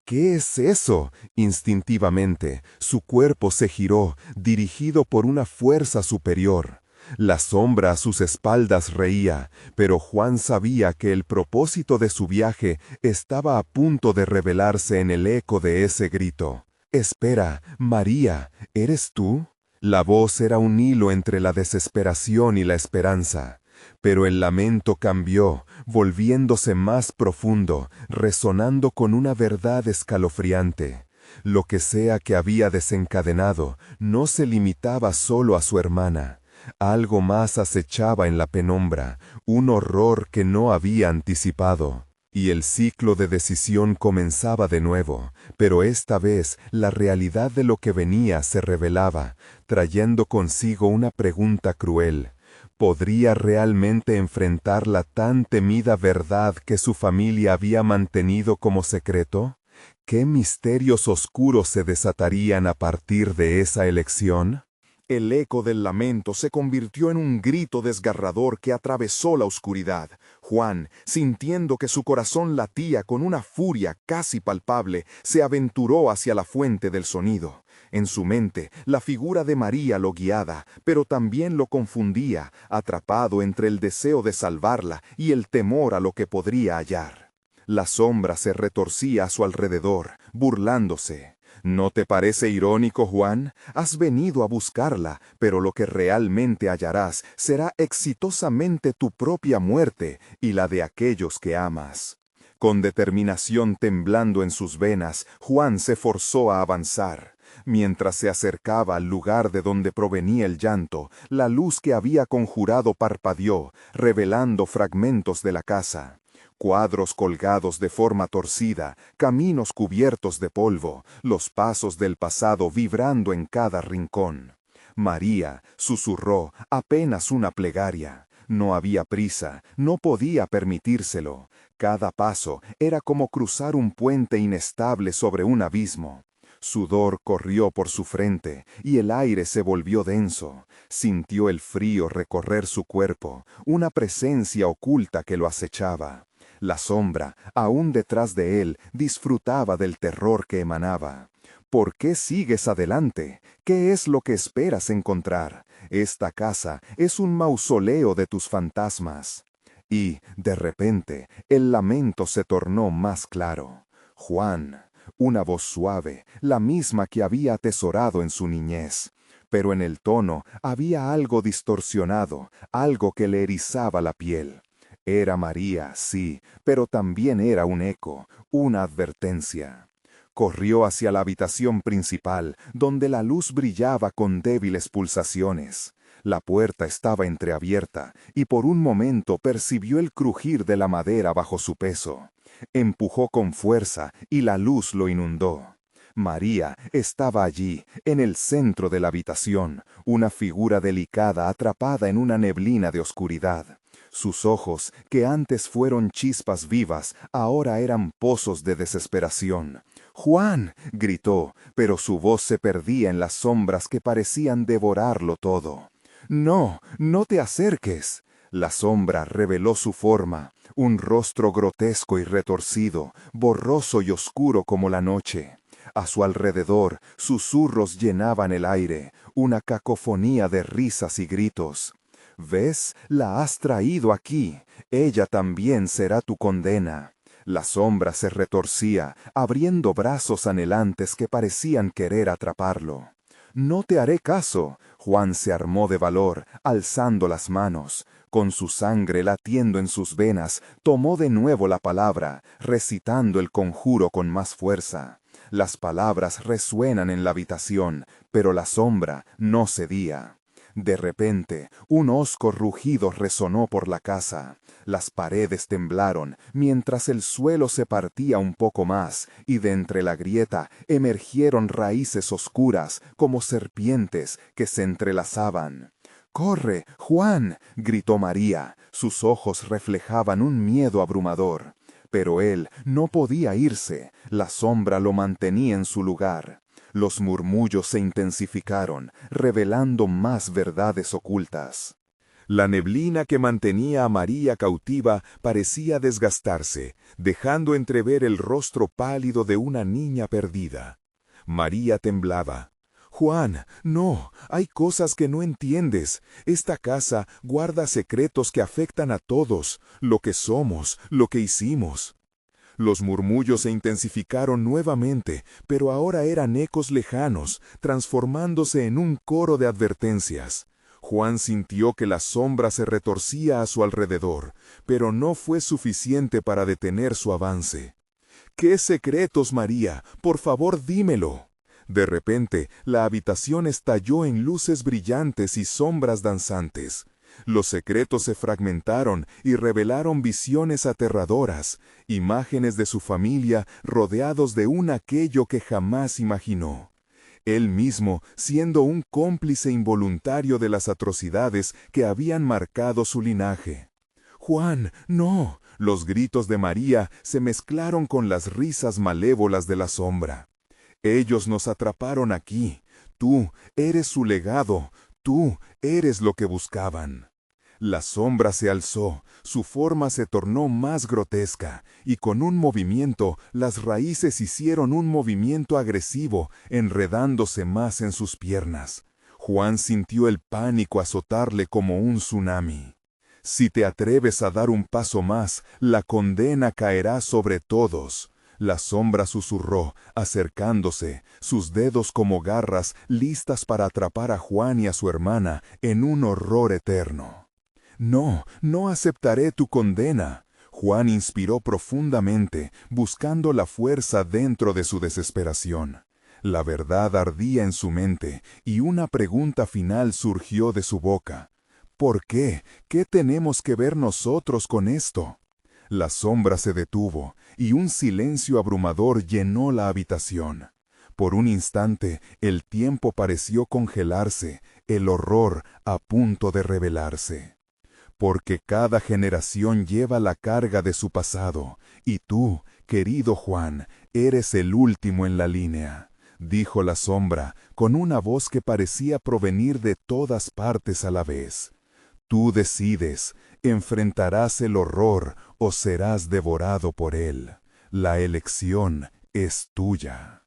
«¿Qué es eso?», instintivamente, su cuerpo se giró, dirigido por una fuerza superior. La sombra a sus espaldas reía, pero Juan sabía que el propósito de su viaje estaba a punto de revelarse en el eco de ese grito. «Espera, María, ¿eres tú?». La voz era un hilo entre la desesperación y la esperanza. Pero el lamento cambió, volviéndose más profundo, resonando con una verdad escalofriante. Lo que sea que había desencadenado no se limitaba solo a su hermana. Algo más acechaba en la penumbra, un horror que no había anticipado. Y el ciclo de decisión comenzaba de nuevo, pero esta vez la realidad de lo que venía se revelaba, trayendo consigo una pregunta cruel. ¿Podría realmente enfrentar la tan temida verdad que su familia había mantenido como secreto? ¿Qué misterios oscuros se desatarían a partir de esa elección? El eco del lamento se convirtió en un grito desgarrador que atravesó la oscuridad. Juan, sintiendo que su corazón latía con una furia casi palpable, se aventuró hacia la fuente del sonido. En su mente, la figura de María lo guiaba, pero también lo confundía, atrapado entre el deseo de salvarla y el temor a lo que podría hallar. La sombra se retorcía a su alrededor, burlándose. ¿No te parece irónico, Juan? Has venido a buscarla, pero lo que realmente hallarás será exitosamente tu propia muerte y la de aquellos que amas. Con determinación temblando en sus venas, Juan se forzó a avanzar. Mientras se acercaba al lugar de donde provenía el llanto, la luz que había conjurado parpadeó, revelando fragmentos de la casa. Cuadros colgados de forma torcida, caminos cubiertos de polvo, los pasos del pasado vibrando en cada rincón. María susurró apenas una plegaria. No había prisa, no podía permitírselo. Cada paso era como cruzar un puente inestable sobre un abismo. Sudor corrió por su frente y el aire se volvió denso. Sintió el frío recorrer su cuerpo, una presencia oculta que lo acechaba. La sombra, aún detrás de él, disfrutaba del terror que emanaba. ¿Por qué sigues adelante? ¿Qué es lo que esperas encontrar? Esta casa es un mausoleo de tus fantasmas. Y, de repente, el lamento se tornó más claro. Juan. Una voz suave, la misma que había atesorado en su niñez. Pero en el tono había algo distorsionado, algo que le erizaba la piel. Era María, sí, pero también era un eco, una advertencia. Corrió hacia la habitación principal, donde la luz brillaba con débiles pulsaciones. La puerta estaba entreabierta, y por un momento percibió el crujir de la madera bajo su peso. Empujó con fuerza, y la luz lo inundó. María estaba allí, en el centro de la habitación, una figura delicada atrapada en una neblina de oscuridad. Sus ojos, que antes fueron chispas vivas, ahora eran pozos de desesperación. «¡Juan!», gritó, pero su voz se perdía en las sombras que parecían devorarlo todo. «No, no te acerques». La sombra reveló su forma, un rostro grotesco y retorcido, borroso y oscuro como la noche. A su alrededor, susurros llenaban el aire, una cacofonía de risas y gritos. «¿Ves? La has traído aquí. Ella también será tu condena». La sombra se retorcía, abriendo brazos anhelantes que parecían querer atraparlo. «No te haré caso». Juan se armó de valor, alzando las manos. Con su sangre latiendo en sus venas, tomó de nuevo la palabra, recitando el conjuro con más fuerza. Las palabras resuenan en la habitación, pero la sombra no cedía. De repente, un hosco rugido resonó por la casa. Las paredes temblaron, mientras el suelo se partía un poco más, y de entre la grieta emergieron raíces oscuras, como serpientes que se entrelazaban. «¡Corre, Juan!», gritó María. Sus ojos reflejaban un miedo abrumador. Pero él no podía irse. La sombra lo mantenía en su lugar. Los murmullos se intensificaron, revelando más verdades ocultas. La neblina que mantenía a María cautiva parecía desgastarse, dejando entrever el rostro pálido de una niña perdida. María temblaba. «Juan, no, hay cosas que no entiendes. Esta casa guarda secretos que afectan a todos, lo que somos, lo que hicimos». Los murmullos se intensificaron nuevamente, pero ahora eran ecos lejanos, transformándose en un coro de advertencias. Juan sintió que la sombra se retorcía a su alrededor, pero no fue suficiente para detener su avance. «¿Qué secretos, María? Por favor, dímelo». De repente, la habitación estalló en luces brillantes y sombras danzantes. Los secretos se fragmentaron y revelaron visiones aterradoras, imágenes de su familia rodeados de un aquello que jamás imaginó. Él mismo siendo un cómplice involuntario de las atrocidades que habían marcado su linaje. «Juan, no». Los gritos de María se mezclaron con las risas malévolas de la sombra. «Ellos nos atraparon aquí. Tú eres su legado. Tú eres lo que buscaban». La sombra se alzó, su forma se tornó más grotesca, y con un movimiento las raíces hicieron un movimiento agresivo, enredándose más en sus piernas. Juan sintió el pánico azotarle como un tsunami. Si te atreves a dar un paso más, la condena caerá sobre todos. La sombra susurró, acercándose, sus dedos como garras listas para atrapar a Juan y a su hermana en un horror eterno. No, no aceptaré tu condena. Juan inspiró profundamente, buscando la fuerza dentro de su desesperación. La verdad ardía en su mente, y una pregunta final surgió de su boca. ¿Por qué? ¿Qué tenemos que ver nosotros con esto? La sombra se detuvo, y un silencio abrumador llenó la habitación. Por un instante, el tiempo pareció congelarse, el horror a punto de revelarse. Porque cada generación lleva la carga de su pasado, y tú, querido Juan, eres el último en la línea, dijo la sombra, con una voz que parecía provenir de todas partes a la vez. Tú decides, enfrentarás el horror o serás devorado por él. La elección es tuya.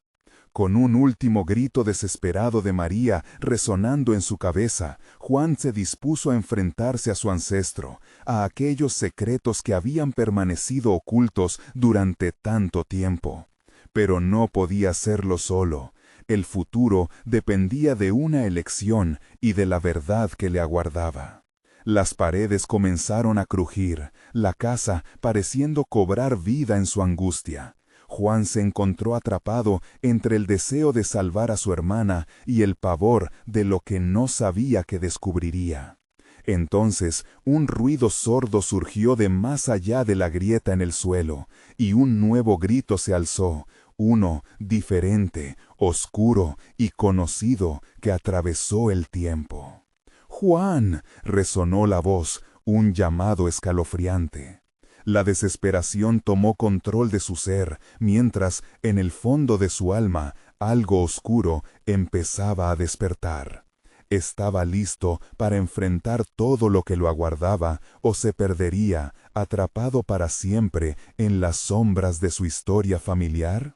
Con un último grito desesperado de María resonando en su cabeza, Juan se dispuso a enfrentarse a su ancestro, a aquellos secretos que habían permanecido ocultos durante tanto tiempo. Pero no podía hacerlo solo. El futuro dependía de una elección y de la verdad que le aguardaba. Las paredes comenzaron a crujir, la casa pareciendo cobrar vida en su angustia. Juan se encontró atrapado entre el deseo de salvar a su hermana y el pavor de lo que no sabía que descubriría. Entonces, un ruido sordo surgió de más allá de la grieta en el suelo, y un nuevo grito se alzó, uno diferente, oscuro y conocido que atravesó el tiempo. «¡Juan!», resonó la voz, un llamado escalofriante. La desesperación tomó control de su ser, mientras, en el fondo de su alma, algo oscuro empezaba a despertar. Estaba listo para enfrentar todo lo que lo aguardaba, o se perdería, atrapado para siempre en las sombras de su historia familiar.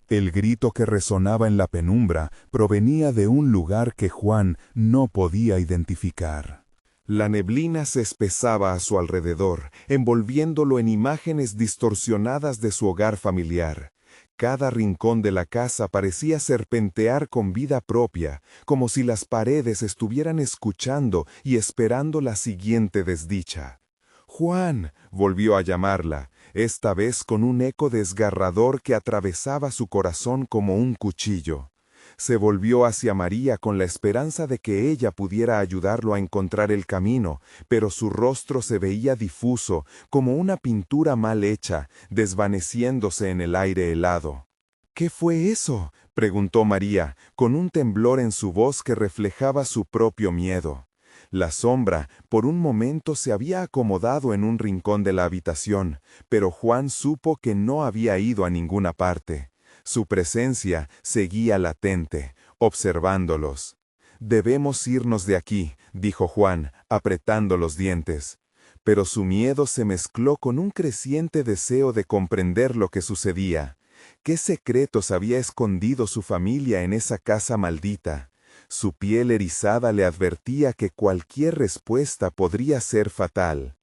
El grito que resonaba en la penumbra provenía de un lugar que Juan no podía identificar. La neblina se espesaba a su alrededor, envolviéndolo en imágenes distorsionadas de su hogar familiar. Cada rincón de la casa parecía serpentear con vida propia, como si las paredes estuvieran escuchando y esperando la siguiente desdicha. «Juan», volvió a llamarla, esta vez con un eco desgarrador que atravesaba su corazón como un cuchillo. Se volvió hacia María con la esperanza de que ella pudiera ayudarlo a encontrar el camino, pero su rostro se veía difuso, como una pintura mal hecha, desvaneciéndose en el aire helado. «¿Qué fue eso?», preguntó María, con un temblor en su voz que reflejaba su propio miedo. La sombra, por un momento, se había acomodado en un rincón de la habitación, pero Juan supo que no había ido a ninguna parte. Su presencia seguía latente, observándolos. «Debemos irnos de aquí», dijo Juan, apretando los dientes. Pero su miedo se mezcló con un creciente deseo de comprender lo que sucedía. ¿Qué secretos había escondido su familia en esa casa maldita? Su piel erizada le advertía que cualquier respuesta podría ser fatal.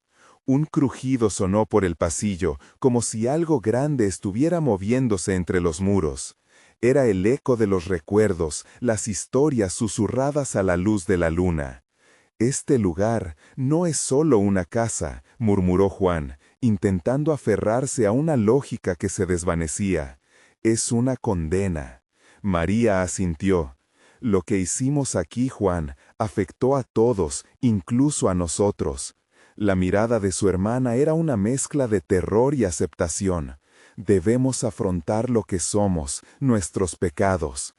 Un crujido sonó por el pasillo, como si algo grande estuviera moviéndose entre los muros. Era el eco de los recuerdos, las historias susurradas a la luz de la luna. «Este lugar no es solo una casa», murmuró Juan, intentando aferrarse a una lógica que se desvanecía. «Es una condena». María asintió. «Lo que hicimos aquí, Juan, afectó a todos, incluso a nosotros». La mirada de su hermana era una mezcla de terror y aceptación. «Debemos afrontar lo que somos, nuestros pecados».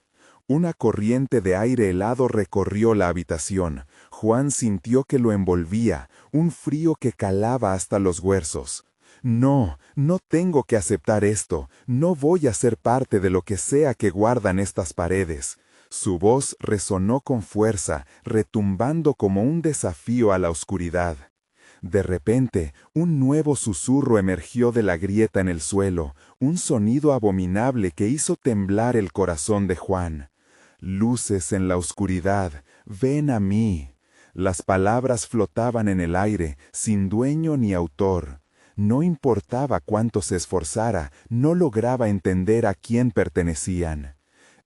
Una corriente de aire helado recorrió la habitación. Juan sintió que lo envolvía, un frío que calaba hasta los huesos. «No, no tengo que aceptar esto. No voy a ser parte de lo que sea que guardan estas paredes». Su voz resonó con fuerza, retumbando como un desafío a la oscuridad. De repente, un nuevo susurro emergió de la grieta en el suelo, un sonido abominable que hizo temblar el corazón de Juan. «Luces en la oscuridad, ven a mí». Las palabras flotaban en el aire, sin dueño ni autor. No importaba cuánto se esforzara, no lograba entender a quién pertenecían.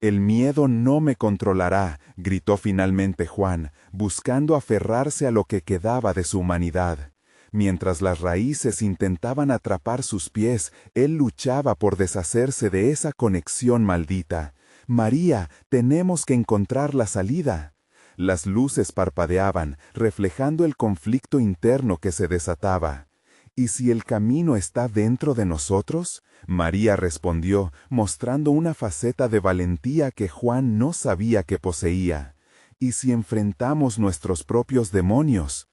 «El miedo no me controlará», gritó finalmente Juan, buscando aferrarse a lo que quedaba de su humanidad. Mientras las raíces intentaban atrapar sus pies, él luchaba por deshacerse de esa conexión maldita. «María, tenemos que encontrar la salida». Las luces parpadeaban, reflejando el conflicto interno que se desataba. «¿Y si el camino está dentro de nosotros?», María respondió, mostrando una faceta de valentía que Juan no sabía que poseía. «¿Y si enfrentamos nuestros propios demonios?».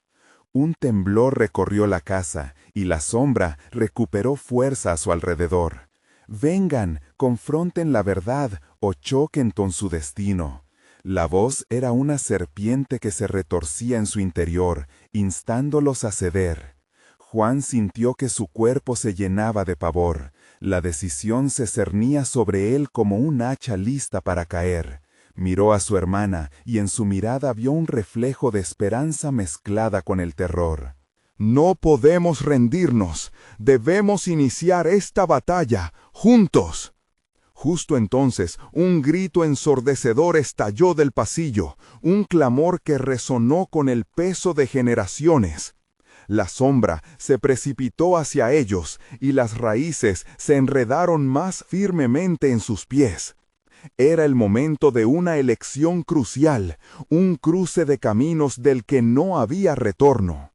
Un temblor recorrió la casa, y la sombra recuperó fuerza a su alrededor. «Vengan, confronten la verdad, o choquen con su destino». La voz era una serpiente que se retorcía en su interior, instándolos a ceder. Juan sintió que su cuerpo se llenaba de pavor. La decisión se cernía sobre él como un hacha lista para caer. Miró a su hermana y en su mirada vio un reflejo de esperanza mezclada con el terror. «No podemos rendirnos. Debemos iniciar esta batalla, juntos». Justo entonces, un grito ensordecedor estalló del pasillo, un clamor que resonó con el peso de generaciones. La sombra se precipitó hacia ellos, y las raíces se enredaron más firmemente en sus pies. Era el momento de una elección crucial, un cruce de caminos del que no había retorno.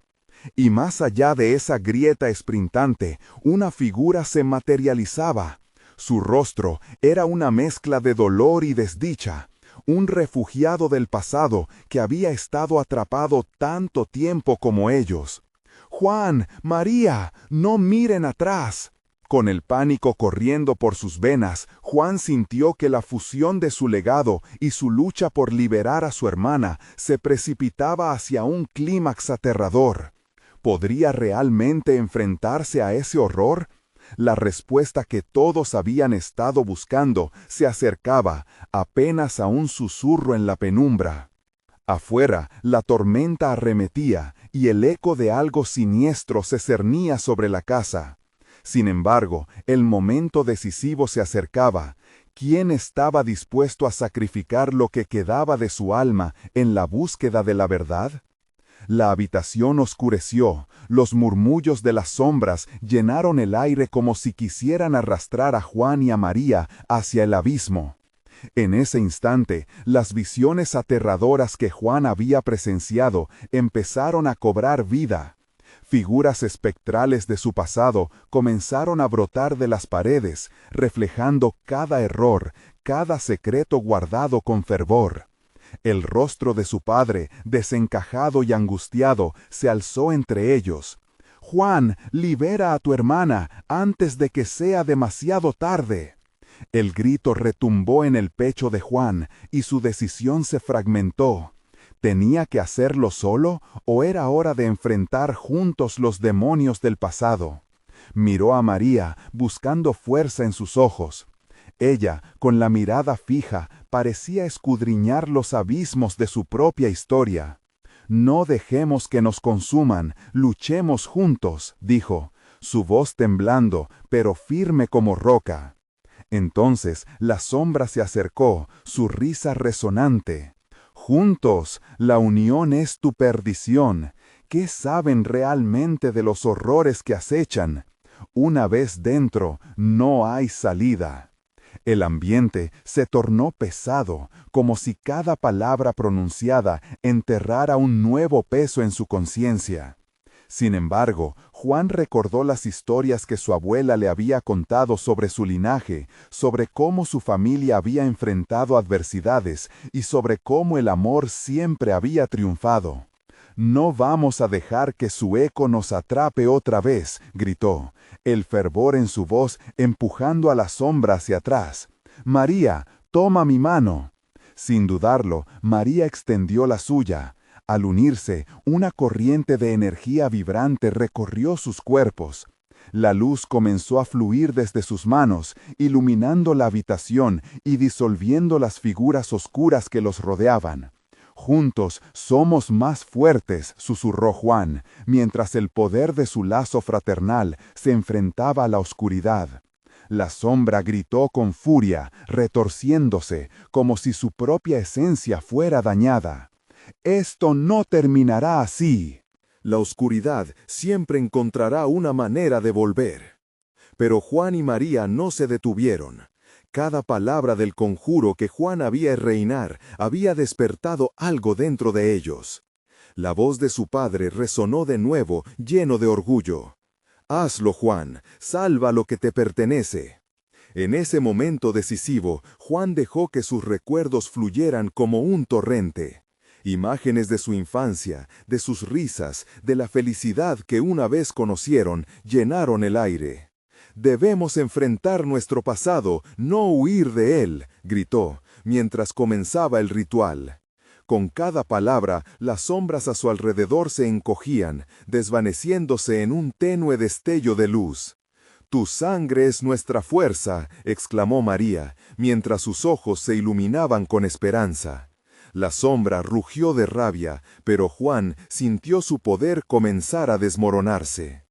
Y más allá de esa grieta esprintante, una figura se materializaba. Su rostro era una mezcla de dolor y desdicha, un refugiado del pasado que había estado atrapado tanto tiempo como ellos. «Juan, María, no miren atrás». Con el pánico corriendo por sus venas, Juan sintió que la fusión de su legado y su lucha por liberar a su hermana se precipitaba hacia un clímax aterrador. ¿Podría realmente enfrentarse a ese horror? La respuesta que todos habían estado buscando se acercaba, apenas a un susurro en la penumbra. Afuera, la tormenta arremetía y el eco de algo siniestro se cernía sobre la casa. Sin embargo, el momento decisivo se acercaba. ¿Quién estaba dispuesto a sacrificar lo que quedaba de su alma en la búsqueda de la verdad? La habitación oscureció, los murmullos de las sombras llenaron el aire como si quisieran arrastrar a Juan y a María hacia el abismo. En ese instante, las visiones aterradoras que Juan había presenciado empezaron a cobrar vida. Figuras espectrales de su pasado comenzaron a brotar de las paredes, reflejando cada error, cada secreto guardado con fervor. El rostro de su padre, desencajado y angustiado, se alzó entre ellos. «Juan, libera a tu hermana antes de que sea demasiado tarde». El grito retumbó en el pecho de Juan y su decisión se fragmentó. ¿Tenía que hacerlo solo o era hora de enfrentar juntos los demonios del pasado? Miró a María, buscando fuerza en sus ojos. Ella, con la mirada fija, parecía escudriñar los abismos de su propia historia. «No dejemos que nos consuman, luchemos juntos», dijo, su voz temblando, pero firme como roca. Entonces la sombra se acercó, su risa resonante. «Juntos, la unión es tu perdición. ¿Qué saben realmente de los horrores que acechan? Una vez dentro, no hay salida». El ambiente se tornó pesado, como si cada palabra pronunciada enterrara un nuevo peso en su conciencia. Sin embargo, Juan recordó las historias que su abuela le había contado sobre su linaje, sobre cómo su familia había enfrentado adversidades y sobre cómo el amor siempre había triunfado. «No vamos a dejar que su eco nos atrape otra vez», gritó, el fervor en su voz empujando a la sombra hacia atrás. «María, toma mi mano». Sin dudarlo, María extendió la suya. Al unirse, una corriente de energía vibrante recorrió sus cuerpos. La luz comenzó a fluir desde sus manos, iluminando la habitación y disolviendo las figuras oscuras que los rodeaban. Juntos somos más fuertes, susurró Juan, mientras el poder de su lazo fraternal se enfrentaba a la oscuridad. La sombra gritó con furia, retorciéndose, como si su propia esencia fuera dañada. «Esto no terminará así». La oscuridad siempre encontrará una manera de volver. Pero Juan y María no se detuvieron. Cada palabra del conjuro que Juan había reinar había despertado algo dentro de ellos. La voz de su padre resonó de nuevo, lleno de orgullo. «Hazlo, Juan, salva lo que te pertenece». En ese momento decisivo, Juan dejó que sus recuerdos fluyeran como un torrente. Imágenes de su infancia, de sus risas, de la felicidad que una vez conocieron, llenaron el aire. «Debemos enfrentar nuestro pasado, no huir de él», gritó, mientras comenzaba el ritual. Con cada palabra, las sombras a su alrededor se encogían, desvaneciéndose en un tenue destello de luz. «Tu sangre es nuestra fuerza», exclamó María, mientras sus ojos se iluminaban con esperanza. La sombra rugió de rabia, pero Juan sintió su poder comenzar a desmoronarse.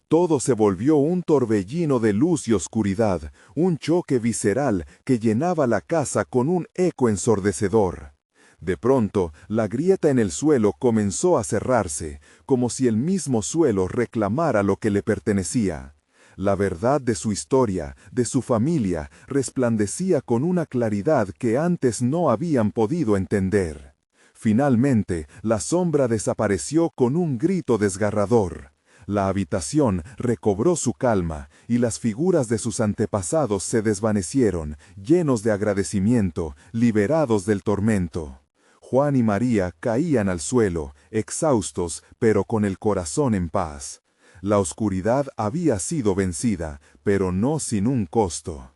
Todo se volvió un torbellino de luz y oscuridad, un choque visceral que llenaba la casa con un eco ensordecedor. De pronto, la grieta en el suelo comenzó a cerrarse, como si el mismo suelo reclamara lo que le pertenecía. La verdad de su historia, de su familia, resplandecía con una claridad que antes no habían podido entender. Finalmente, la sombra desapareció con un grito desgarrador. La habitación recobró su calma, y las figuras de sus antepasados se desvanecieron, llenos de agradecimiento, liberados del tormento. Juan y María caían al suelo, exhaustos, pero con el corazón en paz. La oscuridad había sido vencida, pero no sin un costo.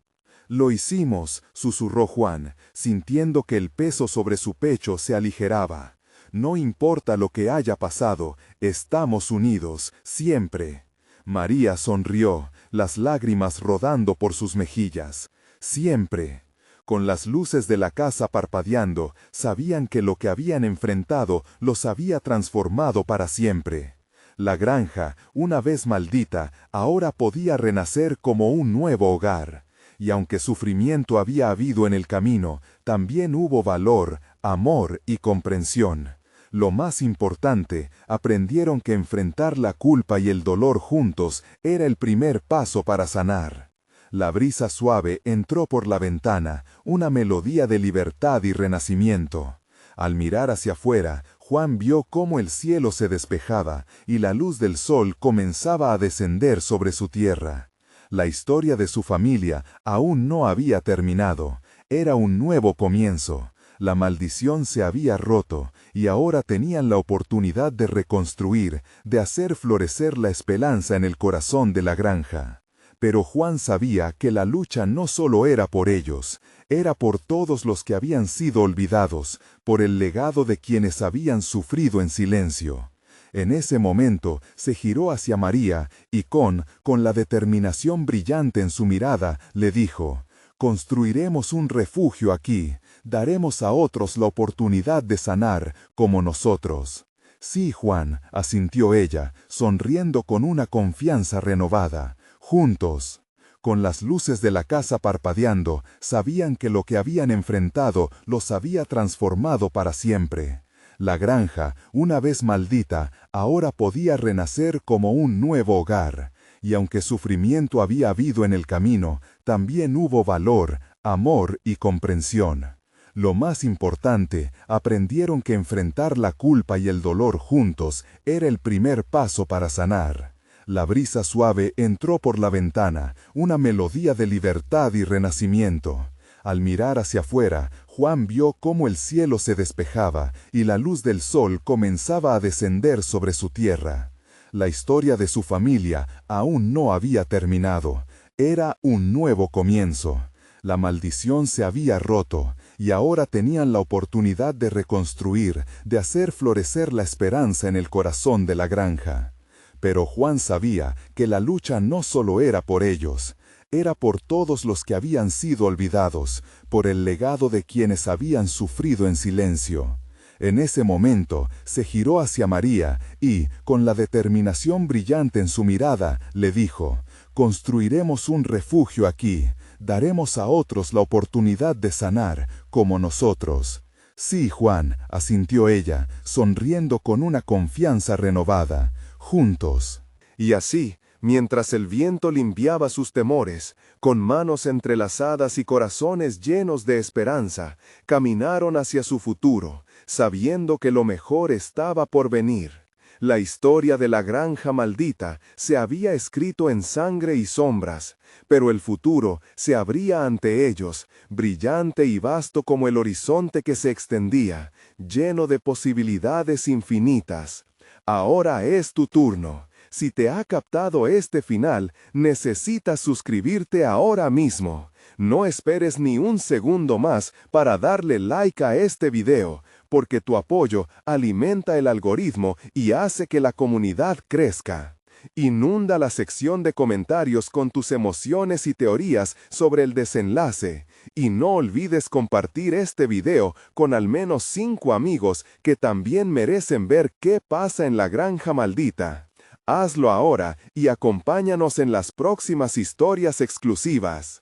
«Lo hicimos», susurró Juan, sintiendo que el peso sobre su pecho se aligeraba. «No importa lo que haya pasado, estamos unidos, siempre». María sonrió, las lágrimas rodando por sus mejillas. «Siempre». Con las luces de la casa parpadeando, sabían que lo que habían enfrentado los había transformado para siempre. La granja, una vez maldita, ahora podía renacer como un nuevo hogar. Y aunque sufrimiento había habido en el camino, también hubo valor, amor y comprensión. Lo más importante, aprendieron que enfrentar la culpa y el dolor juntos era el primer paso para sanar. La brisa suave entró por la ventana, una melodía de libertad y renacimiento. Al mirar hacia afuera, Juan vio cómo el cielo se despejaba y la luz del sol comenzaba a descender sobre su tierra. La historia de su familia aún no había terminado, era un nuevo comienzo. La maldición se había roto y ahora tenían la oportunidad de reconstruir, de hacer florecer la esperanza en el corazón de la granja. Pero Juan sabía que la lucha no solo era por ellos, era por todos los que habían sido olvidados, por el legado de quienes habían sufrido en silencio. En ese momento se giró hacia María y con la determinación brillante en su mirada, le dijo: «Construiremos un refugio aquí, daremos a otros la oportunidad de sanar como nosotros». «Sí, Juan», asintió ella, sonriendo con una confianza renovada. «Juntos». Con las luces de la casa parpadeando, sabían que lo que habían enfrentado los había transformado para siempre. La granja, una vez maldita, ahora podía renacer como un nuevo hogar. Y aunque sufrimiento había habido en el camino, también hubo valor, amor y comprensión. Lo más importante, aprendieron que enfrentar la culpa y el dolor juntos era el primer paso para sanar. La brisa suave entró por la ventana, una melodía de libertad y renacimiento. Al mirar hacia afuera, Juan vio cómo el cielo se despejaba y la luz del sol comenzaba a descender sobre su tierra. La historia de su familia aún no había terminado. Era un nuevo comienzo. La maldición se había roto, y ahora tenían la oportunidad de reconstruir, de hacer florecer la esperanza en el corazón de la granja. Pero Juan sabía que la lucha no solo era por ellos, era por todos los que habían sido olvidados, por el legado de quienes habían sufrido en silencio. En ese momento se giró hacia María y, con la determinación brillante en su mirada, le dijo: «Construiremos un refugio aquí, daremos a otros la oportunidad de sanar, como nosotros». «Sí, Juan», asintió ella, sonriendo con una confianza renovada. «Juntos». Y así, mientras el viento limpiaba sus temores, con manos entrelazadas y corazones llenos de esperanza, caminaron hacia su futuro, sabiendo que lo mejor estaba por venir. La historia de la granja maldita se había escrito en sangre y sombras, pero el futuro se abría ante ellos, brillante y vasto como el horizonte que se extendía, lleno de posibilidades infinitas. Ahora es tu turno. Si te ha captado este final, necesitas suscribirte ahora mismo. No esperes ni un segundo más para darle like a este video, porque tu apoyo alimenta el algoritmo y hace que la comunidad crezca. Inunda la sección de comentarios con tus emociones y teorías sobre el desenlace. Y no olvides compartir este video con al menos 5 amigos que también merecen ver qué pasa en la granja maldita. Hazlo ahora y acompáñanos en las próximas historias exclusivas.